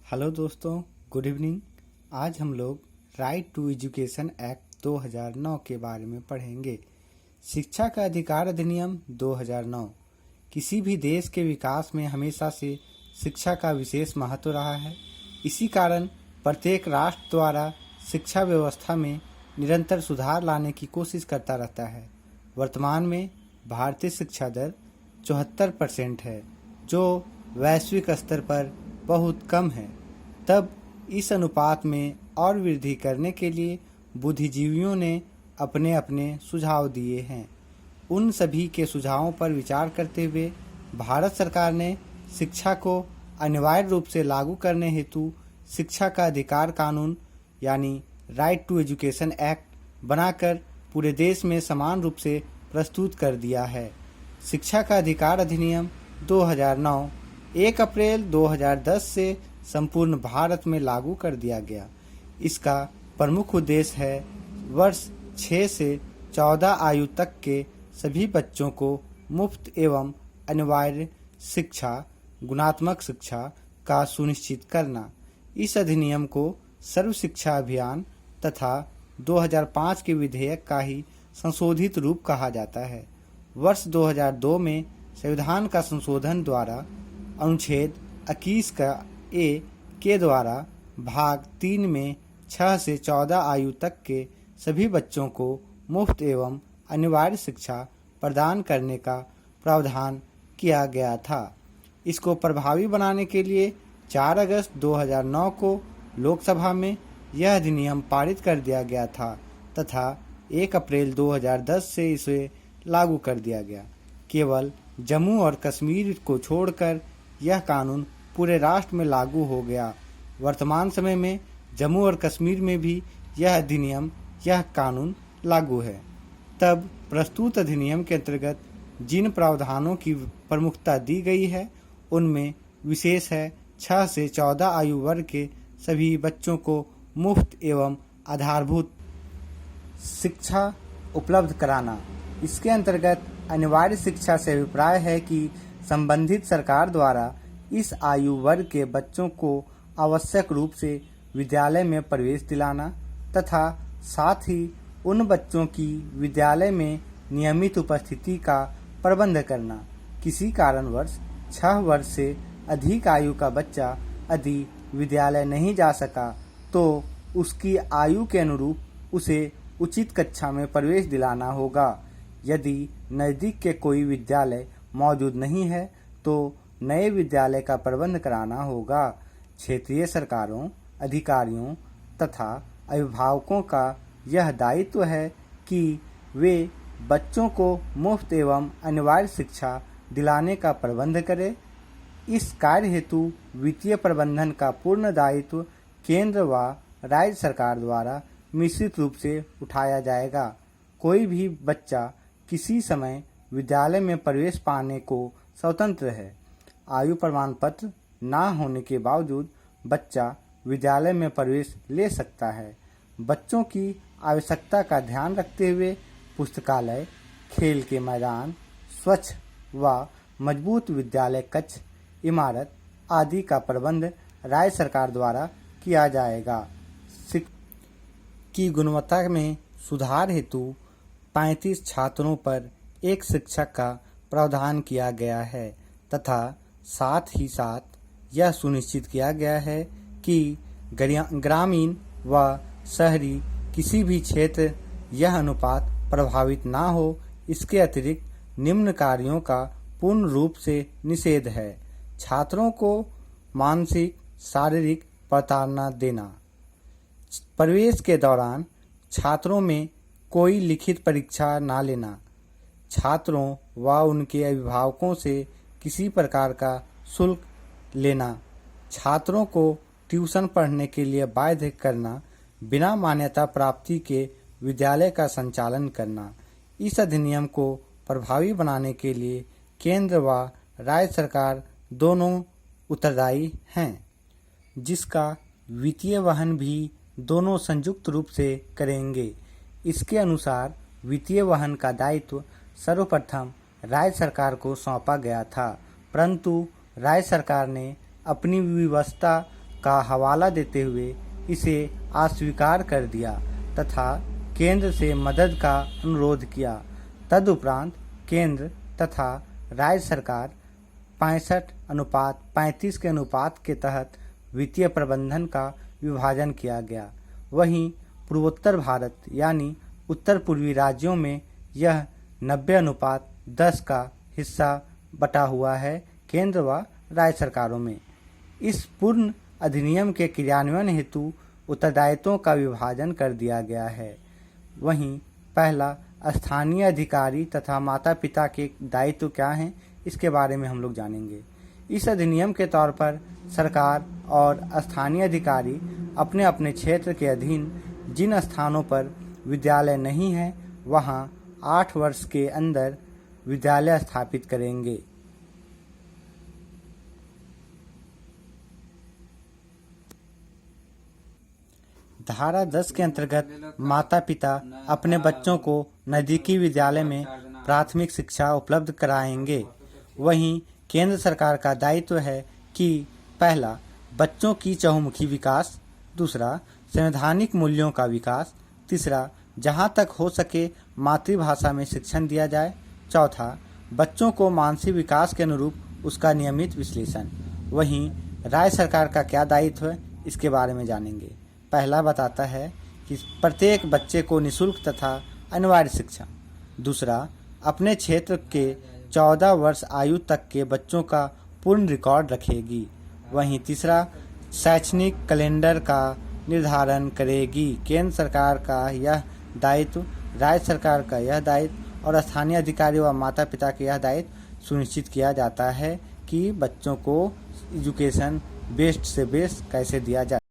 Hello दोस्तों, good evening. आज हम लोग राइट टू एजुकेशन एक्ट 2009 के बारे में पढ़ेंगे। शिक्षा का अधिकार अधिनियम 2009 किसी भी देश के विकास में हमेशा से शिक्षा का विशेष महत्व रहा है। इसी कारण प्रत्येक राष्ट्र द्वारा शिक्षा व्यवस्था में निरंतर सुधार लाने की कोशिश करता रहता है। वर्तमान में भारतीय शिक्षा दर 74% है, जो वैश्विक स्तर पर बहुत कम है। तब इस अनुपात में और वृद्धि करने के लिए बुद्धिजीवियों ने अपने अपने सुझाव दिए हैं। उन सभी के सुझावों पर विचार करते हुए भारत सरकार ने शिक्षा को अनिवार्य रूप से लागू करने हेतु शिक्षा का अधिकार कानून यानी राइट टू एजुकेशन एक्ट बनाकर पूरे देश में समान रूप से प्रस्तुत कर दिया है। शिक्षा का अधिकार अधिनियम 2009 1 अप्रैल 2010 से संपूर्ण भारत में लागू कर दिया गया। इसका प्रमुख उद्देश्य है वर्ष 6 से 14 आयु तक के सभी बच्चों को मुफ्त एवं अनिवार्य शिक्षा, गुणात्मक शिक्षा का सुनिश्चित करना। इस अधिनियम को सर्व शिक्षा अभियान तथा 2005 के विधेयक का ही संशोधित रूप कहा जाता है। वर्ष 2002 में संविधान का संशोधन द्वारा अनुच्छेद 21 का ए के द्वारा भाग 3 में 6 से 14 आयु तक के सभी बच्चों को मुफ्त एवं अनिवार्य शिक्षा प्रदान करने का प्रावधान किया गया था। इसको प्रभावी बनाने के लिए 4 अगस्त 2009 को लोकसभा में यह अधिनियम पारित कर दिया गया था तथा 1 अप्रैल 2010 से इसे लागू कर दिया गया। केवल जम्मू और कश्मीर को छोड़कर यह कानून पूरे राष्ट्र में लागू हो गया। वर्तमान समय में जम्मू और कश्मीर में भी यह कानून लागू है। तब प्रस्तुत अधिनियम के अंतर्गत जिन प्रावधानों की प्रमुखता दी गई है उनमें विशेष है 6 से 14 आयु वर्ग के सभी बच्चों को मुफ्त एवं आधारभूत शिक्षा उपलब्ध कराना। इसके अंतर्गत अनिवार्य शिक्षा से अभिप्राय है कि संबंधित सरकार द्वारा इस आयु वर्ग के बच्चों को आवश्यक रूप से विद्यालय में प्रवेश दिलाना तथा साथ ही उन बच्चों की विद्यालय में नियमित उपस्थिति का प्रबंध करना। किसी कारणवश 6 वर्ष से अधिक आयु का बच्चा यदि विद्यालय नहीं जा सका तो उसकी आयु के अनुरूप उसे उचित कक्षा में प्रवेश दिलाना होगा। यदि नज़दीक के कोई विद्यालय मौजूद नहीं है तो नए विद्यालय का प्रबंध कराना होगा। क्षेत्रीय सरकारों, अधिकारियों तथा अभिभावकों का यह दायित्व है कि वे बच्चों को मुफ्त एवं अनिवार्य शिक्षा दिलाने का प्रबंध करें। इस कार्य हेतु वित्तीय प्रबंधन का पूर्ण दायित्व केंद्र व राज्य सरकार द्वारा मिश्रित रूप से उठाया जाएगा। कोई भी बच्चा किसी समय विद्यालय में प्रवेश पाने को स्वतंत्र है। आयु प्रमाण पत्र ना होने के बावजूद बच्चा विद्यालय में प्रवेश ले सकता है। बच्चों की आवश्यकता का ध्यान रखते हुए पुस्तकालय, खेल के मैदान, स्वच्छ व मजबूत विद्यालय कक्ष, इमारत आदि का प्रबंध राज्य सरकार द्वारा किया जाएगा। की गुणवत्ता में सुधार हेतु 35 छात्रों पर एक शिक्षक का प्रावधान किया गया है तथा साथ ही साथ यह सुनिश्चित किया गया है कि ग्रामीण व शहरी किसी भी क्षेत्र यह अनुपात प्रभावित ना हो। इसके अतिरिक्त निम्न कार्यों का पूर्ण रूप से निषेध है। छात्रों को मानसिक शारीरिक प्रताड़ना देना। प्रवेश के दौरान छात्रों में कोई लिखित परीक्षा ना लेना। छात्रों व उनके अभिभावकों से किसी प्रकार का शुल्क लेना। छात्रों को ट्यूशन पढ़ने के लिए बाध्य करना। बिना मान्यता प्राप्ति के विद्यालय का संचालन करना। इस अधिनियम को प्रभावी बनाने के लिए केंद्र व राज्य सरकार दोनों उत्तरदायी हैं, जिसका वित्तीय वहन भी दोनों संयुक्त रूप से करेंगे। इसके अनुसार वित्तीय वहन का दायित्व सर्वप्रथम राज्य सरकार को सौंपा गया था, परंतु राज्य सरकार ने अपनी व्यवस्था का हवाला देते हुए इसे अस्वीकार कर दिया तथा केंद्र से मदद का अनुरोध किया। तदुपरांत केंद्र तथा राज्य सरकार 65:35 के अनुपात के तहत वित्तीय प्रबंधन का विभाजन किया गया। वहीं पूर्वोत्तर भारत यानी उत्तर पूर्वी राज्यों में यह 90:10 का हिस्सा बटा हुआ है केंद्र व राज्य सरकारों में। इस पूर्ण अधिनियम के क्रियान्वयन हेतु उत्तरदायित्वों का विभाजन कर दिया गया है। वहीं पहला, स्थानीय अधिकारी तथा माता पिता के दायित्व क्या हैं, इसके बारे में हम लोग जानेंगे। इस अधिनियम के तौर पर सरकार और स्थानीय अधिकारी अपने अपने क्षेत्र के अधीन जिन स्थानों पर विद्यालय नहीं है वहां 8 वर्ष के अंदर विद्यालय स्थापित करेंगे। धारा 10 के अंतर्गत माता पिता अपने बच्चों को नजदीकी विद्यालय में प्राथमिक शिक्षा उपलब्ध कराएंगे। वहीं केंद्र सरकार का दायित्व है कि पहला, बच्चों की चहुमुखी विकास, दूसरा, संवैधानिक मूल्यों का विकास, तीसरा, जहां तक हो सके मातृभाषा में शिक्षण दिया जाए, चौथा, बच्चों को मानसिक विकास के अनुरूप उसका नियमित विश्लेषण। वहीं राज्य सरकार का क्या दायित्व है, इसके बारे में जानेंगे। पहला बताता है कि प्रत्येक बच्चे को निःशुल्क तथा अनिवार्य शिक्षा। दूसरा, अपने क्षेत्र के 14 वर्ष आयु तक के बच्चों का पूर्ण रिकॉर्ड रखेगी। वहीं तीसरा, शैक्षणिक कैलेंडर का निर्धारण करेगी। केंद्र सरकार का यह दायित्व, राज्य सरकार का यह दायित्व और स्थानीय अधिकारी व माता पिता का यह दायित्व सुनिश्चित किया जाता है कि बच्चों को एजुकेशन बेस्ट से बेस्ट कैसे दिया जाए।